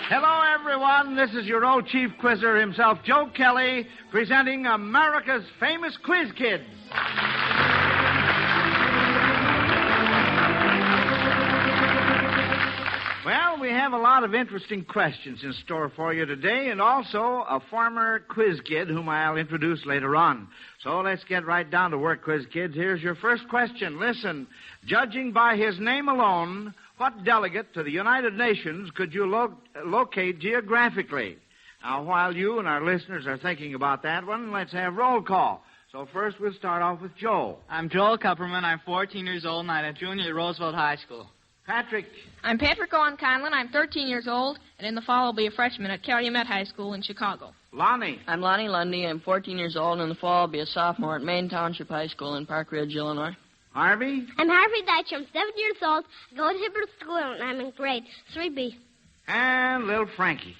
Hello, everyone. This is your old chief quizzer himself, Joe Kelly, presenting America's famous Quiz Kids. Well, we have a lot of interesting questions in store for you today, and also a former quiz kid whom I'll introduce later on. So let's get right down to work, quiz kids. Here's your first question. Listen, judging by his name alone, what delegate to the United Nations could you locate geographically? Now, while you and our listeners are thinking about that one, let's have roll call. So first we'll start off with Joel. I'm Joel Kupperman. I'm 14 years old, and I'm a junior at Roosevelt High School. Patrick. I'm Patrick Owen Conlon. I'm 13 years old, and in the fall I'll be a freshman at Calumet High School in Chicago. Lonnie. I'm Lonnie Lundy. I'm 14 years old, and in the fall I'll be a sophomore at Maine Township High School in Park Ridge, Illinois. Harvey. I'm Harvey Deitch. I'm 7 years old. I go to Hebrew School, and I'm in grade 3B. And little Frankie.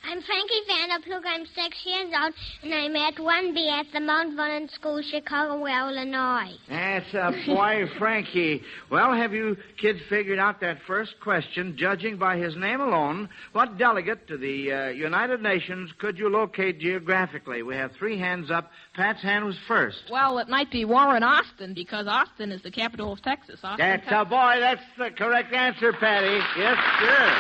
I'm Frankie Vanderplug. I'm 6 years old, and I'm at 1B at the Mount Vernon School, Chicago, Illinois. That's a boy, Frankie. Well, have you kids figured out that first question? Judging by his name alone, what delegate to the United Nations could you locate geographically? We have 3 hands up. Pat's hand was first. Well, it might be Warren, Austin, because Austin is the capital of Texas. Austin, That's Texas. a boy. That's the correct answer, Patty. Yes, sir.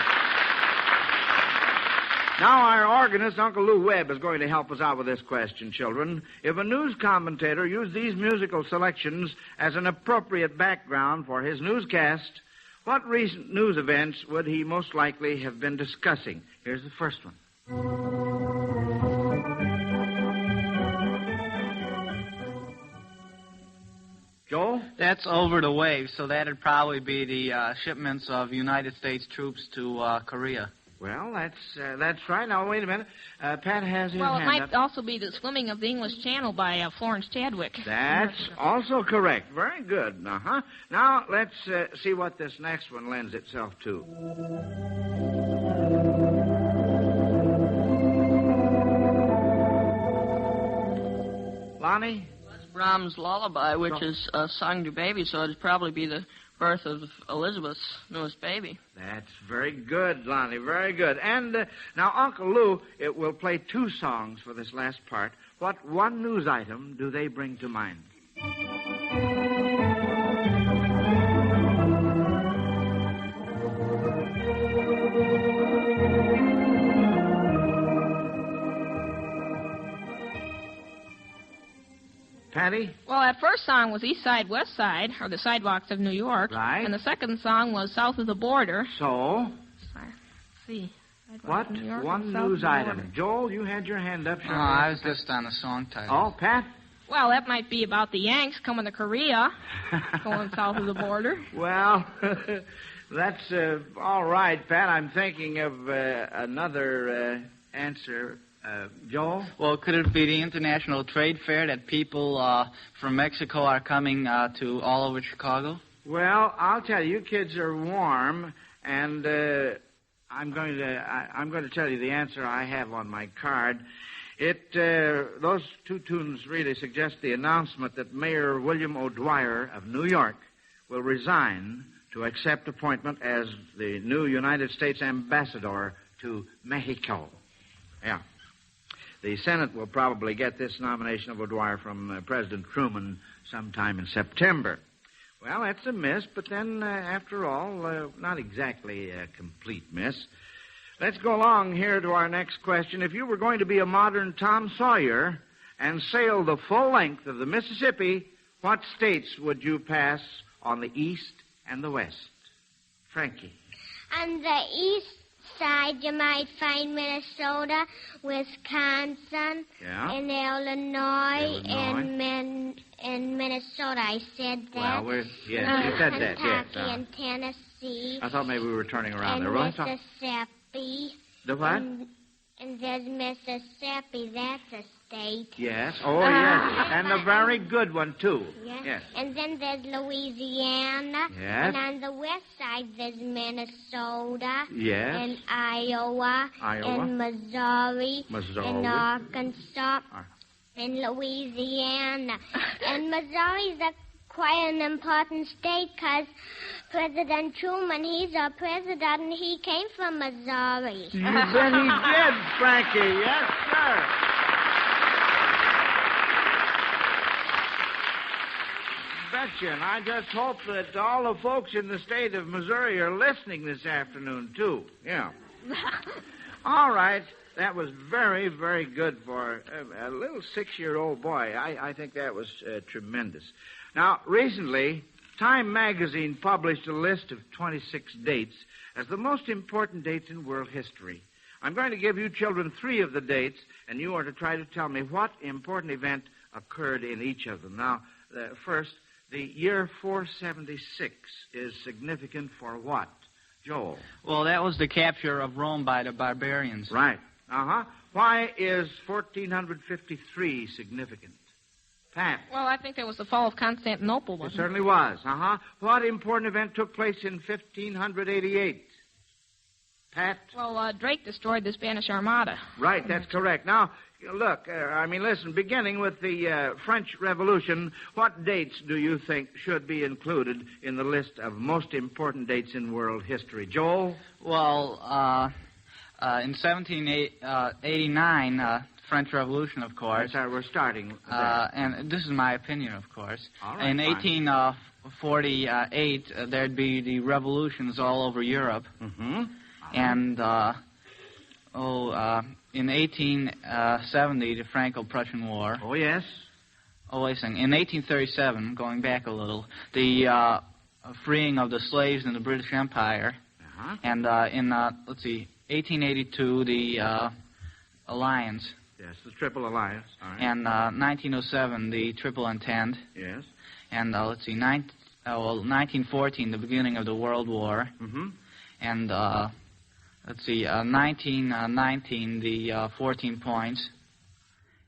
Now, our organist, Uncle Lou Webb, is going to help us out with this question, children. If a news commentator used these musical selections as an appropriate background for his newscast, what recent news events would he most likely have been discussing? Here's the first one. Joel? That's over the wave, so that'd probably be the shipments of United States troops to Korea. Well, that's right. Now, wait a minute. Pat has his Well, it hand might up. also be the swimming of the English Channel by Florence Chadwick. That's also correct. Very good. Uh-huh. Now, let's see what this next one lends itself to. Lonnie? That's Brahms' Lullaby, which is sung to baby, so it'd probably be the birth of Elizabeth's newest baby. That's very good, Lonnie. Very good. And now, Uncle Lou, it will play 2 songs for this last part. What one news item do they bring to mind? Patty? Well, that first song was East Side, West Side, or the Sidewalks of New York. Right. And the second song was South of the Border. So? Let's see. What New York, one South of news the item? Border. Joel, you had your hand up. Oh, I was just on the song title. Oh, Pat? Well, that might be about the Yanks coming to Korea, going south of the border. Well, that's all right, Pat. I'm thinking of another answer. Joel? Well, could it be the International Trade Fair that people from Mexico are coming to all over Chicago? Well, I'll tell you, kids are warm, and I'm going to tell you the answer I have on my card. Those 2 tunes really suggest the announcement that Mayor William O'Dwyer of New York will resign to accept appointment as the new United States ambassador to Mexico. Yeah. The Senate will probably get this nomination of O'Dwyer from President Truman sometime in September. Well, that's a miss, but then, after all, not exactly a complete miss. Let's go along here to our next question. If you were going to be a modern Tom Sawyer and sail the full length of the Mississippi, what states would you pass on the east and the west? Frankie. On the east side, you might find Minnesota, Wisconsin, and Illinois. And Minnesota. I said that. Well, yes, you said that, yes. Kentucky and Tennessee. I thought maybe we were turning around And there. Right? Mississippi. The what? And there's Mississippi. That's a state. Yes. Oh, yes. And a very good one, too. Yes. And then there's Louisiana. Yes. And on the west side, there's Minnesota. Yes. And Iowa. And Missouri. And Arkansas. And Louisiana. And Missouri's a quite an important state because President Truman, he's our president, and he came from Missouri. You bet he did, Frankie. Yes, sir. Betcha, and I just hope that all the folks in the state of Missouri are listening this afternoon, too. Yeah. All right. That was very, very good for a little 6-year-old boy. I think that was tremendous. Now, recently, Time magazine published a list of 26 dates as the most important dates in world history. I'm going to give you children 3 of the dates, and you are to try to tell me what important event occurred in each of them. Now, first, the year 476 is significant for what? Joel? Well, that was the capture of Rome by the barbarians. Right. Uh-huh. Why is 1453 significant? Pat? Well, I think that was the fall of Constantinople, wasn't It certainly was. Uh-huh. What important event took place in 1588? Pat? Well, Drake destroyed the Spanish Armada. Right, that's correct. Now, look, listen, beginning with the French Revolution, what dates do you think should be included in the list of most important dates in world history? Joel? Well, in 1789, French Revolution, of course. That's how we're starting. And this is my opinion, of course. All right, in fine. 1848, there'd be the revolutions all over Europe. Mm-hmm. And, in 1870, the Franco-Prussian War. Oh, yes. Oh, wait a second. In 1837, going back a little, the freeing of the slaves in the British Empire. Uh-huh. And in 1882, the Alliance. Yes, the Triple Alliance. All right. And 1907, the Triple Entente. Yes. And 1914, the beginning of the World War. Mm-hmm. And 1919, the 14 points.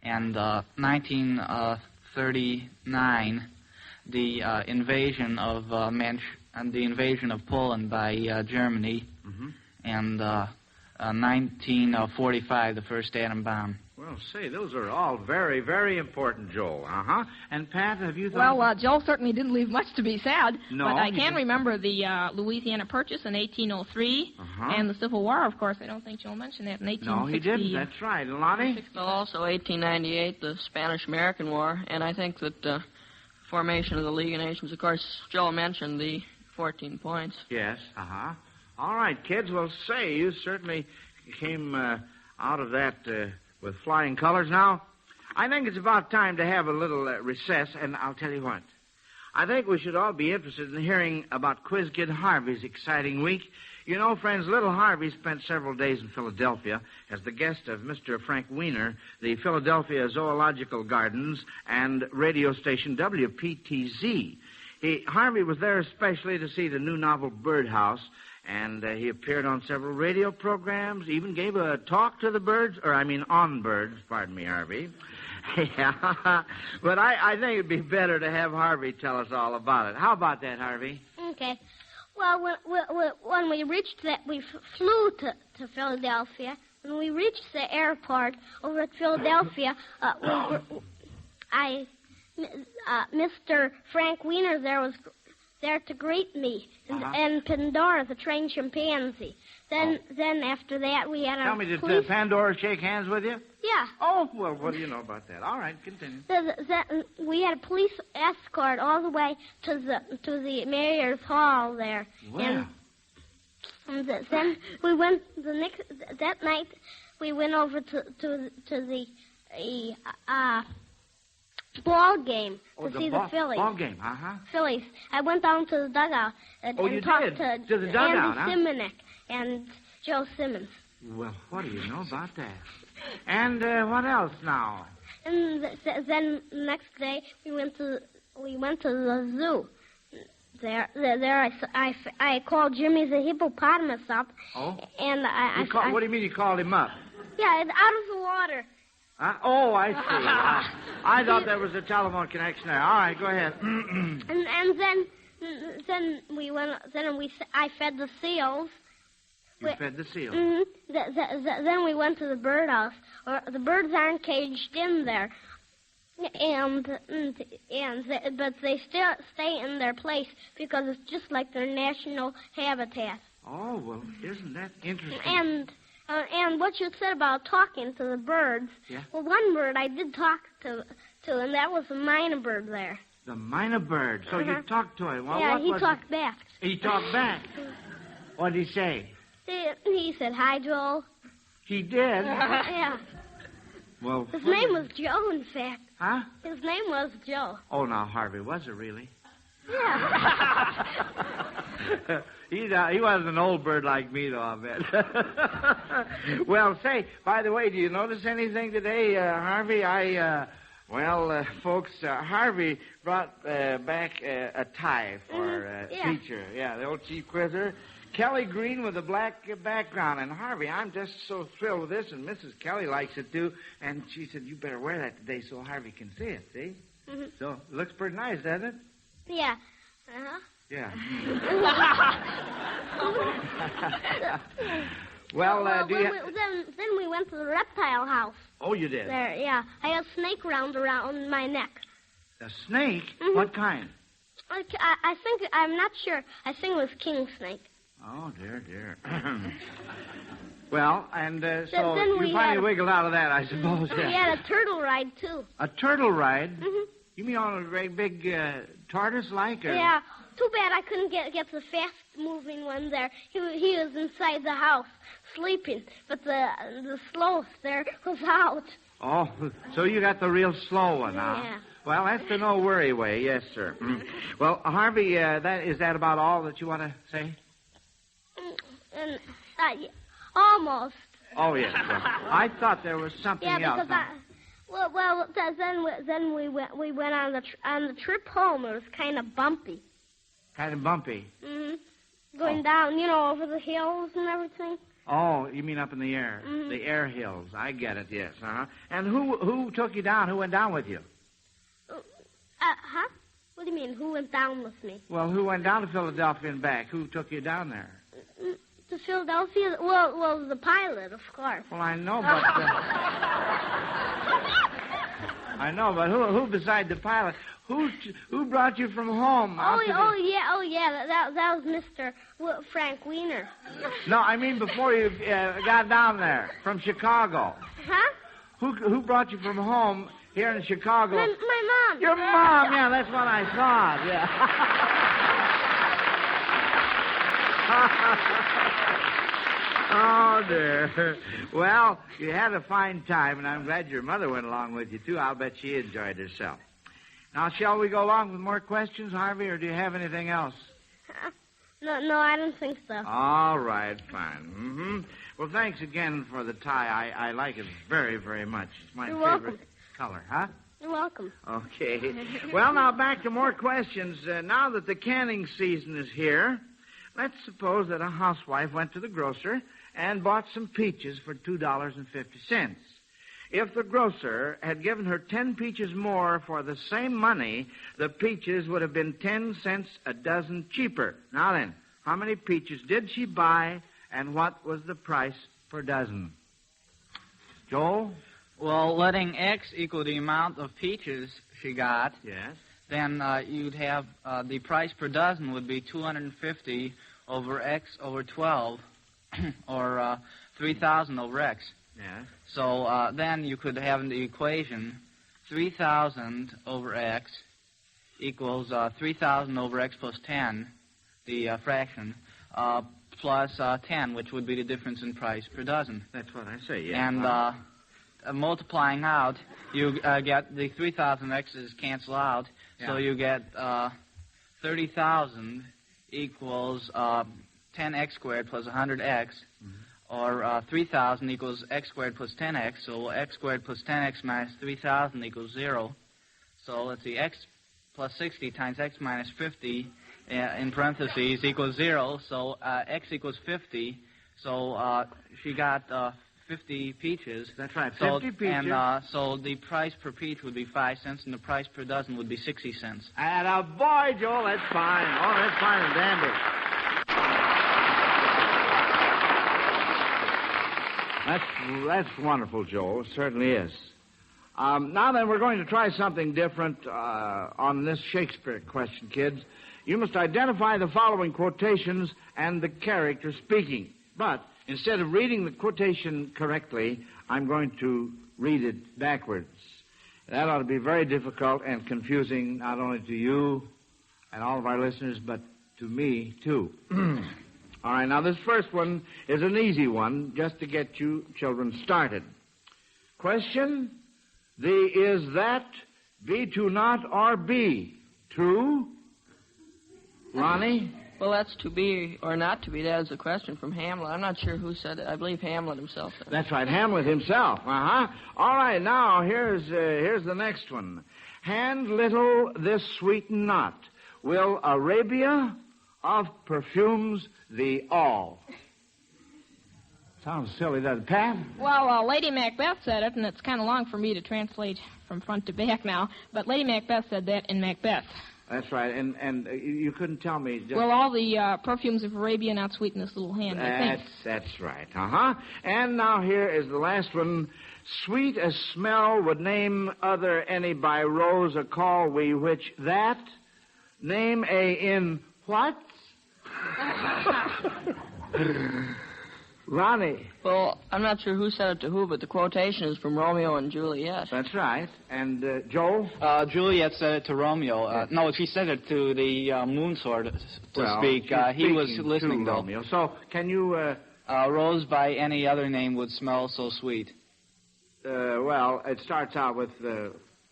And 1939, the invasion of the invasion of Poland by Germany. Mm-hmm. And 1945, the first atom bomb. Well, say, those are all very, very important, Joel. Uh-huh. And, Pat, have you thought... Well, Joel certainly didn't leave much to be said. No, but I he can didn't. remember the Louisiana Purchase in 1803 and the Civil War, of course. I don't think Joel mentioned that in 1860. No, he didn't. That's right. Lonnie? Well, also 1898, the Spanish-American War, and I think that the formation of the League of Nations, of course, Joel mentioned the 14 points. Yes. Uh-huh. All right, kids. Well, say, you certainly came out of that with flying colors. Now, I think it's about time to have a little recess, and I'll tell you what. I think we should all be interested in hearing about Quiz Kid Harvey's exciting week. You know, friends, little Harvey spent several days in Philadelphia as the guest of Mr. Frank Weiner, the Philadelphia Zoological Gardens and radio station WPTZ. Harvey was there especially to see the new novel Birdhouse, and he appeared on several radio programs, even gave a talk to the birds, on birds, pardon me, Harvey. Yeah, but I think it'd be better to have Harvey tell us all about it. How about that, Harvey? Okay. Well, when we reached that, we flew to Philadelphia. When we reached the airport over at Philadelphia, Mr. Frank Weiner there was there to greet me, and Pandora, the trained chimpanzee. Then after that, we had Tell me, did Pandora shake hands with you? Yeah. Oh, well, what do you know about that? All right, continue. We had a police escort all the way to the mayor's hall there. Wow. And then we went that night. We went over to the ball game to see the Phillies. Ball game, uh-huh. Phillies. I went down to the dugout and talked to the dugout, Andy Simonek and Joe Simmons. Well, what do you know about that? And what else now? And then next day we went to the zoo. There I called Jimmy the hippopotamus up. Oh. And what do you mean you called him up? Yeah, out of the water. Oh, I see. I thought there was a telephone connection there. All right, go ahead. and then I fed the seals. You fed the seals. Mm-hmm. Then we went to the birdhouse. The birds aren't caged in there. But they still stay in their place because it's just like their national habitat. Oh, well, isn't that interesting? And what you said about talking to the birds. Yeah. Well, one bird I did talk to, and that was the mynah bird there. The mynah bird. So you talked to him. Well, yeah, he talked back. He talked back. What did he say? He said, "Hi, Joel." He did? Yeah. Well, his name was Joe, in fact. Huh? His name was Joe. Oh, now, Harvey, was it really? Yeah. He wasn't an old bird like me, though, I bet. Well, say, by the way, do you notice anything today, Harvey? Folks, Harvey brought back a tie for teacher. Yeah, the old chief quizzer. Kelly Green with a black background. And, Harvey, I'm just so thrilled with this, and Mrs. Kelly likes it, too. And she said, you better wear that today so Harvey can see it, see? Mm-hmm. So it looks pretty nice, doesn't it? Yeah. Uh-huh. Yeah. Then we went to the reptile house. Oh, you did? There, yeah. I had a snake around my neck. A snake? Mm-hmm. What kind? I think, I'm not sure. I think it was king snake. Oh, dear. Well, and so then you finally wiggled out of that, I suppose. We had a turtle ride, too. A turtle ride? Mm-hmm. You mean on a very big tortoise-like? Or... Yeah. Too bad I couldn't get the fast-moving one there. He was inside the house, sleeping. But the slowest there was out. Oh, so you got the real slow one, huh? Yeah. Well, that's the no-worry way. Yes, sir. Well, Harvey, is that about all that you want to say? Almost. Oh, yes. Well, I thought there was something else. Yeah, because then we went on the trip home. It was kind of bumpy. Kind of bumpy. Mm-hmm. Going down, over the hills and everything. Oh, you mean up in the air? Mm-hmm. The air hills. I get it. Yes. And who took you down? Who went down with you? What do you mean? Who went down with me? Well, who went down to Philadelphia and back? Who took you down there? To Philadelphia? Well, the pilot, of course. Well, I know, but who beside the pilot? Who brought you from home? Yeah. That was Mr. Frank Weiner. No, I mean before you got down there from Chicago. Huh? Who brought you from home here in Chicago? My mom. Your mom? Yeah, that's what I thought. Yeah. Oh, dear. Well, you had a fine time, and I'm glad your mother went along with you, too. I'll bet she enjoyed herself. Now, shall we go along with more questions, Harvey, or do you have anything else? No, I don't think so. All right, fine. Mm-hmm. Well, thanks again for the tie. I like it very, very much. It's my favorite color, huh? You're welcome. Okay. Well, now back to more questions. Now that the canning season is here, let's suppose that a housewife went to the grocer and bought some peaches for $2.50. If the grocer had given her 10 peaches more for the same money, the peaches would have been 10 cents a dozen cheaper. Now then, how many peaches did she buy, and what was the price per dozen? Joel? Well, letting X equal the amount of peaches she got, yes, then you'd have the price per dozen would be 250 over X over 12, or 3,000 over X. Yes. So then you could have in the equation 3,000 over X equals 3,000 over X plus 10, the fraction, plus 10, which would be the difference in price per dozen. That's what I say, yeah. And multiplying out, you get the 3,000 X's cancel out, so you get 30,000 equals 10X squared plus 100X, or 3,000 equals X squared plus 10X, so X squared plus 10X minus 3,000 equals 0. So let's see, X plus 60 times X minus 50 in parentheses equals 0, so X equals 50, so she got 50 peaches. That's right, 50 peaches. And so the price per peach would be 5 cents, and the price per dozen would be 60 cents. And a boy, Joel, that's fine. Oh, that's fine and dandy. That's wonderful, Joel. It certainly is. Now then, we're going to try something different on this Shakespeare question, kids. You must identify the following quotations and the character speaking. But instead of reading the quotation correctly, I'm going to read it backwards. That ought to be very difficult and confusing not only to you and all of our listeners, but to me, too. All right, now this first one is an easy one, just to get you children started. Question, is that be to not or be true? Ronnie? Well, that's to be or not to be. That is a question from Hamlet. I'm not sure who said it. I believe Hamlet himself said it. That's right, Hamlet himself. Uh-huh. All right, now here's the next one. Hand little this sweeten not. Will Arabia of perfumes thee all? Sounds silly, doesn't it, Pat? Well, Lady Macbeth said it, and it's kind of long for me to translate from front to back now, but Lady Macbeth said that in Macbeth. That's right, and you couldn't tell me. Well, all the perfumes of Arabia not sweeten this little hand, I think. That's right, uh-huh. And now here is the last one. Sweet as smell would name other any by rose a call we which that name a in what? Ronnie. Well, I'm not sure who said it to who, but the quotation is from Romeo and Juliet. That's right. And Joe? Juliet said it to Romeo. No, she said it to the moon sword, to speak. He was listening, though. Romeo. So, can you... rose by any other name would smell so sweet. Well, it starts out with...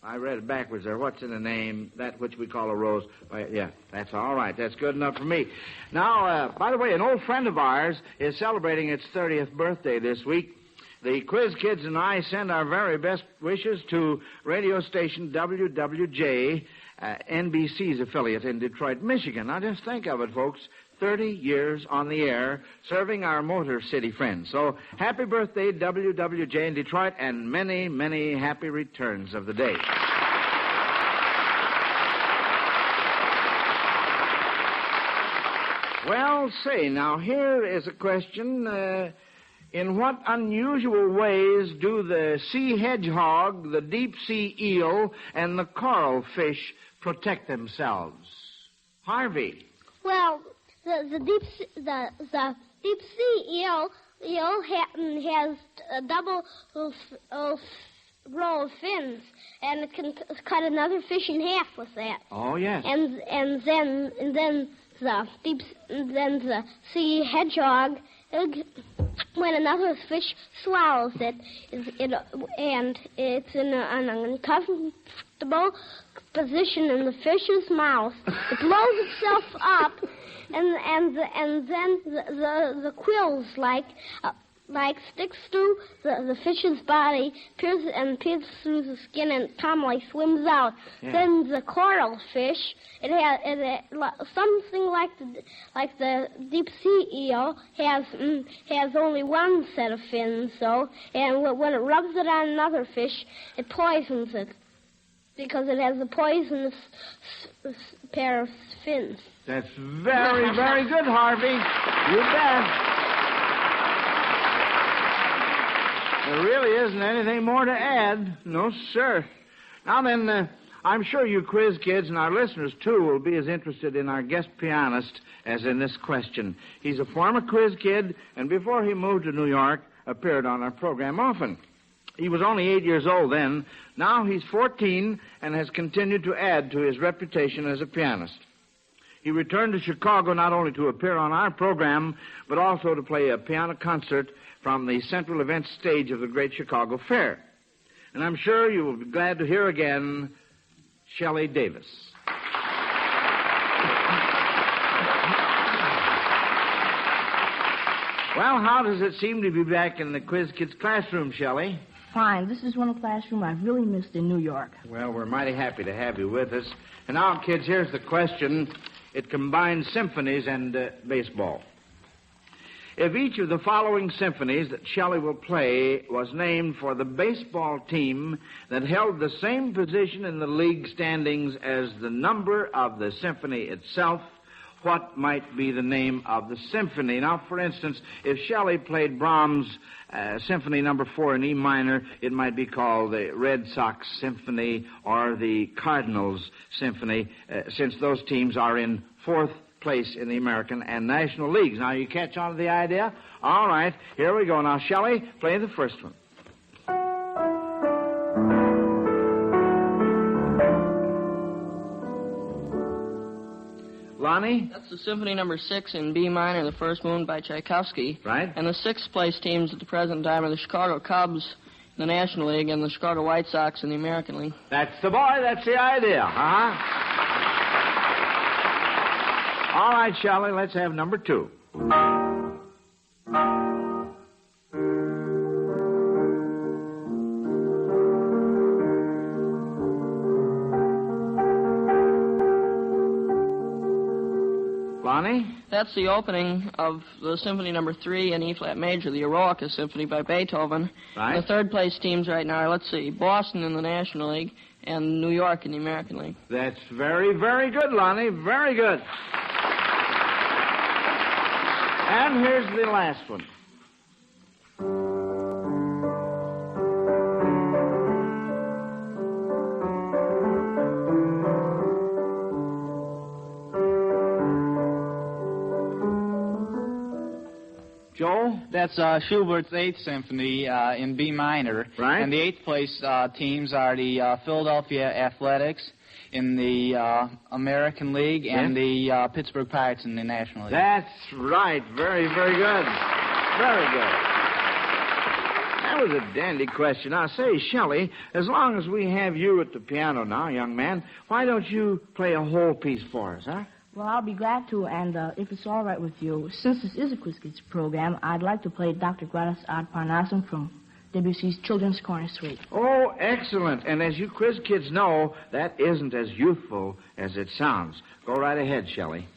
I read it backwards there. What's in the name? That which we call a rose. Yeah, that's all right. That's good enough for me. Now, by the way, an old friend of ours is celebrating its 30th birthday this week. The Quiz Kids and I send our very best wishes to radio station WWJ, NBC's affiliate in Detroit, Michigan. Now, just think of it, folks. 30 years on the air, serving our Motor City friends. So, happy birthday, WWJ in Detroit, and many, many happy returns of the day. Well, say, now, here is a question. In what unusual ways do the sea hedgehog, the deep-sea eel, and the coral fish protect themselves? Harvey. Well, the deep sea eel has a double row of fins, and it can cut another fish in half with that. Oh yes. And then the sea hedgehog, when another fish swallows it, and it's in an uncomfortable position in the fish's mouth, it blows itself up. And then the quills like sticks through the fish's body, pierces through the skin, and calmly swims out. Yeah. Then the coral fish, it has something like the deep sea eel has only one set of fins. So, and when it rubs it on another fish, it poisons it because it has a poisonous pair of fins. That's very, very good, Harvey. You bet. There really isn't anything more to add. No, sir. Now then, I'm sure you Quiz Kids and our listeners, too, will be as interested in our guest pianist as in this question. He's a former Quiz Kid, and before he moved to New York, appeared on our program often. He was only 8 years old then. Now he's 14 and has continued to add to his reputation as a pianist. He returned to Chicago not only to appear on our program, but also to play a piano concert from the central event stage of the Great Chicago Fair. And I'm sure you will be glad to hear again Shelley Davis. Well, how does it seem to be back in the Quiz Kids classroom, Shelley? Fine. This is one classroom I've really missed in New York. Well, we're mighty happy to have you with us. And now, kids, here's the question. It combines symphonies and baseball. If each of the following symphonies that Shelley will play was named for the baseball team that held the same position in the league standings as the number of the symphony itself, what might be the name of the symphony. Now, for instance, if Shelley played Brahms' Symphony No. 4 in E minor, it might be called the Red Sox Symphony or the Cardinals Symphony, since those teams are in fourth place in the American and National Leagues. Now, you catch on to the idea? All right, here we go. Now, Shelley, play the first one. Lonnie? That's the Symphony No. 6 in B minor, the first movement by Tchaikovsky. Right. And the sixth place teams at the present time are the Chicago Cubs in the National League and the Chicago White Sox in the American League. That's the boy. That's the idea. All right, Shelley, let's have number 2. Lonnie? That's the opening of the Symphony No. 3 in E-flat major, the Eroica Symphony by Beethoven. Right. And the third place teams right now are, let's see, Boston in the National League and New York in the American League. That's very, very good, Lonnie. Very good. And here's the last one. Joe? That's Schubert's 8th Symphony in B minor. Right. And the 8th place teams are the Philadelphia Athletics in the American League and the Pittsburgh Pirates in the National League. That's right. Very, very good. Very good. That was a dandy question. Now, say, Shelley, as long as we have you at the piano now, young man, why don't you play a whole piece for us, huh? Well, I'll be glad to, and if it's all right with you, since this is a Quiz Kids program, I'd like to play Dr. Gladys ad Parnassum from Debussy's Children's Corner Suite. Oh, excellent. And as you quiz kids know, that isn't as youthful as it sounds. Go right ahead, Shelley.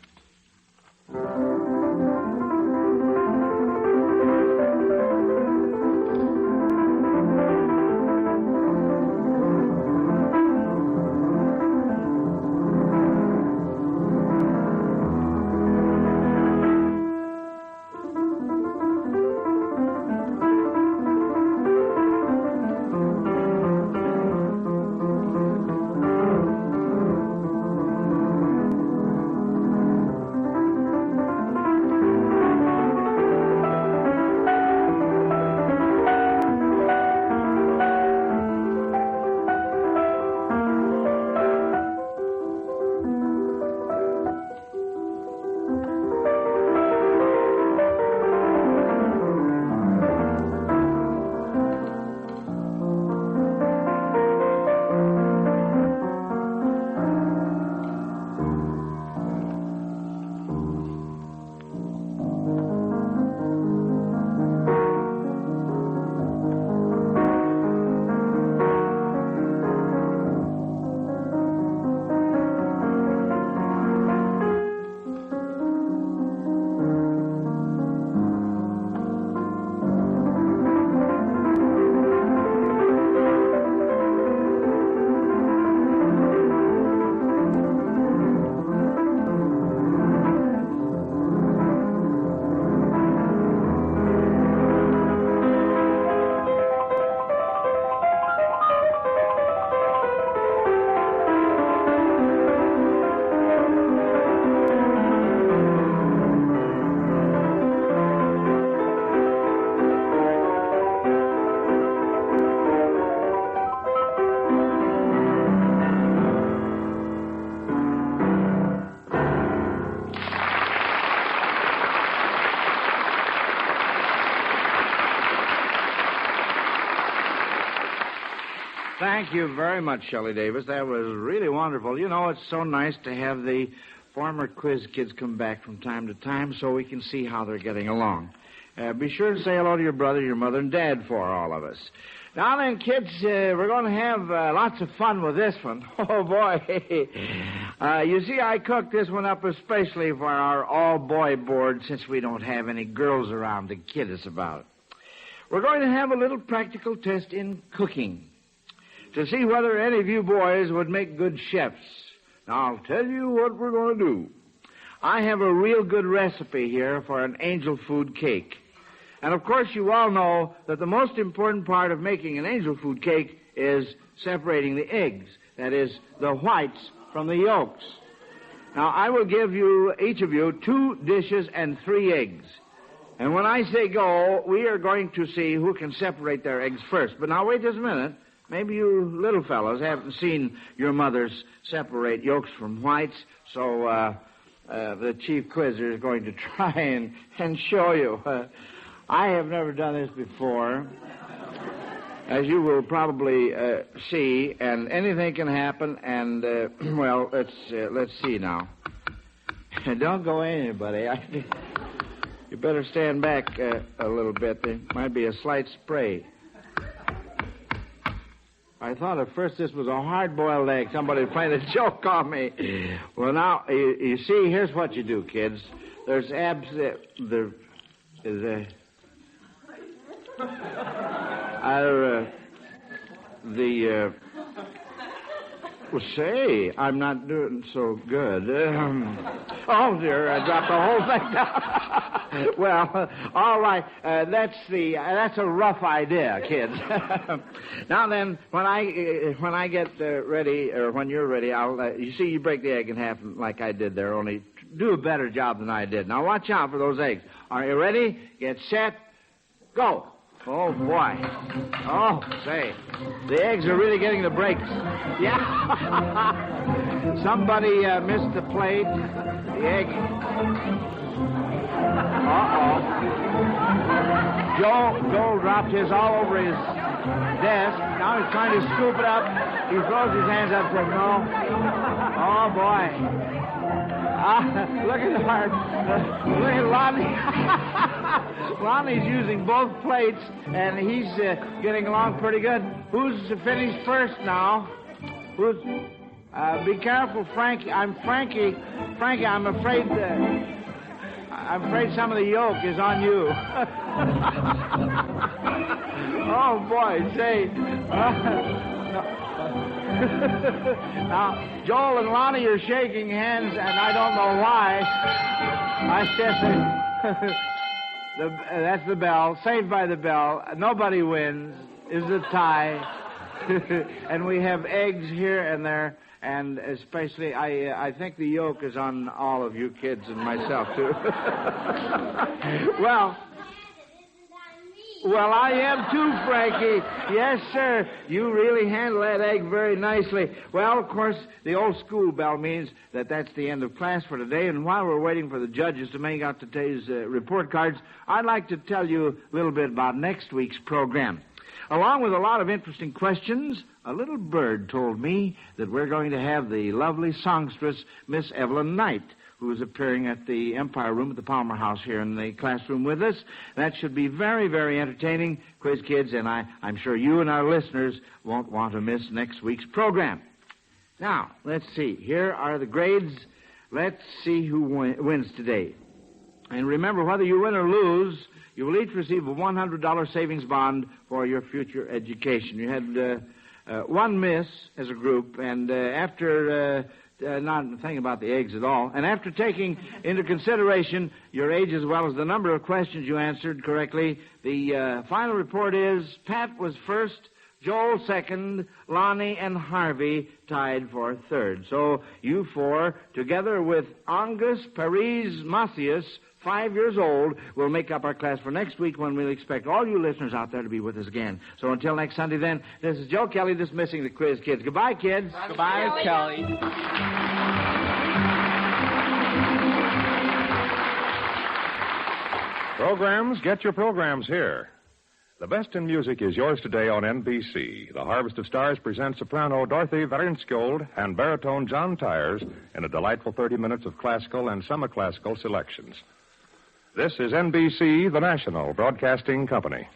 Thank you very much, Shelley Davis. That was really wonderful. You know, it's so nice to have the former quiz kids come back from time to time so we can see how they're getting along. Be sure to say hello to your brother, your mother, and Dad for all of us. Now then, kids, we're going to have lots of fun with this one. Oh, boy. You see, I cooked this one up especially for our all-boy board since we don't have any girls around to kid us about. We're going to have a little practical test in cooking to see whether any of you boys would make good chefs. Now, I'll tell you what we're going to do. I have a real good recipe here for an angel food cake. And, of course, you all know that the most important part of making an angel food cake is separating the eggs. That is, the whites from the yolks. Now, I will give you, each of you, 2 dishes and 3 eggs. And when I say go, we are going to see who can separate their eggs first. But now, wait just a minute. Maybe you little fellows haven't seen your mothers separate yolks from whites, so the chief quizzer is going to try and show you. I have never done this before, as you will probably see, and anything can happen, and, well, let's see now. Don't go anybody. You better stand back a little bit. There might be a slight spray. I thought at first this was a hard-boiled egg. Somebody played a joke on me. Well, now, you see, here's what you do, kids. There's well, say, I'm not doing so good. Oh, dear, I dropped the whole thing down. Well, all right, that's a rough idea, kids. Now then, when I get ready, or when you're ready, you see, you break the egg in half like I did there, only do a better job than I did. Now watch out for those eggs. Are you ready? Get set. Go. Oh, boy. Oh, say. The eggs are really getting the breaks. Yeah. Somebody missed the plate. The egg. Uh-oh. Joel dropped his all over his desk. Now he's trying to scoop it up. He throws his hands up and says, no. Oh, boy. Look at look at Lonnie. Lonnie's using both plates, and he's getting along pretty good. Who's finished first now? Be careful, Frankie. Frankie, I'm afraid some of the yolk is on you. Oh, boy, say. Now, Joel and Lonnie are shaking hands, and I don't know why. I guess that's the bell. Saved by the bell. Nobody wins. Is a tie. And we have eggs here and there, and especially, I think the yolk is on all of you kids and myself, too. Well, I am too, Frankie. Yes, sir. You really handle that egg very nicely. Well, of course, the old school bell means that that's the end of class for today. And while we're waiting for the judges to make out today's report cards, I'd like to tell you a little bit about next week's program. Along with a lot of interesting questions, a little bird told me that we're going to have the lovely songstress, Miss Evelyn Knight, who is appearing at the Empire Room at the Palmer House here in the classroom with us. That should be very, very entertaining, Quiz Kids, and I'm sure you and our listeners won't want to miss next week's program. Now, let's see. Here are the grades. Let's see who wins today. And remember, whether you win or lose, you will each receive a $100 savings bond for your future education. You had one miss as a group, and after... not thinking about the eggs at all. And after taking into consideration your age as well as the number of questions you answered correctly, the final report is Pat was first, Joel second, Lonnie and Harvey tied for third. So you four, together with Angus Paris Macias, 5 years old, will make up our class for next week when we'll expect all you listeners out there to be with us again. So until next Sunday then, this is Joe Kelly dismissing the Quiz Kids. Goodbye, kids. Goodbye, Kelly. Programs, get your programs here. The best in music is yours today on NBC. The Harvest of Stars presents soprano Dorothy Varenskjold and baritone Dyke Tiers in a delightful 30 minutes of classical and semi-classical selections. This is NBC, the national broadcasting company.